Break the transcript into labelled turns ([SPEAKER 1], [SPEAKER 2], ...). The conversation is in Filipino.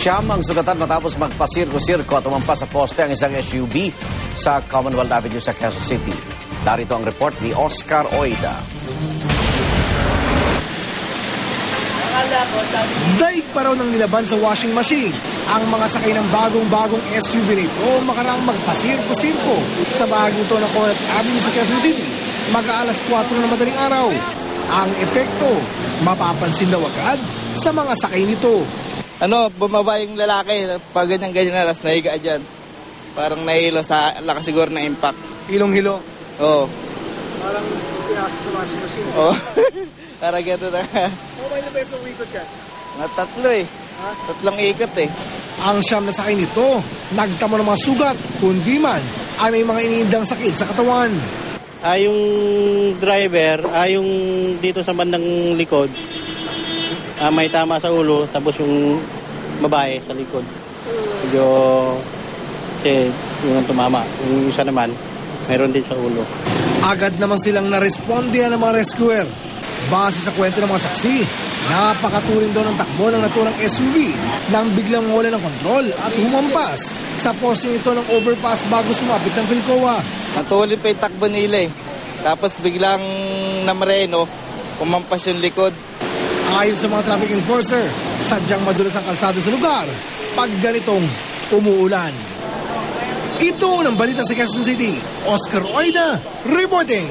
[SPEAKER 1] Siyam ang sugatan matapos magpasirko-sirko at umampas sa poste ang isang SUV sa Commonwealth Avenue sa Quezon City. Darito ang report ni Oscar Oida.
[SPEAKER 2] Daig pa raw ng nilaban sa washing machine ang mga sakay ng bagong-bagong SUV nito makaraang magpasirko-sirko sa bahaging ito ng Commonwealth Avenue sa Quezon City mag-aalas 4 na madaling araw. Ang epekto, mapapansin daw agad sa mga sakay nito.
[SPEAKER 3] Bumaba yung lalaki, pag ganyan-ganyan na, alas nahiga dyan. Parang nahilo sa lakas siguro ng impact.
[SPEAKER 2] Hilong-hilo.
[SPEAKER 3] Oo.
[SPEAKER 2] Parang pinasok sa washing machine.
[SPEAKER 3] Oo. Parang gano'n na.
[SPEAKER 2] May na beses ikot ka?
[SPEAKER 3] Mga tatlo eh.
[SPEAKER 2] Ha?
[SPEAKER 3] Tatlong ikot eh.
[SPEAKER 2] Ang siyam na sakay nito, nagtamo ng mga sugat, kundi man ay may mga iniindang sakit sa katawan.
[SPEAKER 4] Yung driver, yung dito sa bandang likod, may tama sa ulo, tapos yung babae sa likod. Medyo, yung tumama. Yung isa naman, mayroon din sa ulo.
[SPEAKER 2] Agad namang silang narespondihan ng mga rescuer. Base sa kwento ng mga saksi, napakaturing daw ng takbo ng naturang SUV nang biglang wala ng kontrol at humampas sa posting ito ng overpass bago sumapit ng Philcoa.
[SPEAKER 3] Natuloy pa yung takbo nila eh. Tapos biglang namareno, kumampas yung likod.
[SPEAKER 2] Ayon sa mga traffic enforcer, sadyang madulas ang kalsada sa lugar pag ganitong umuulan. Ito ang balita sa Quezon City. Oscar Oida, reporting.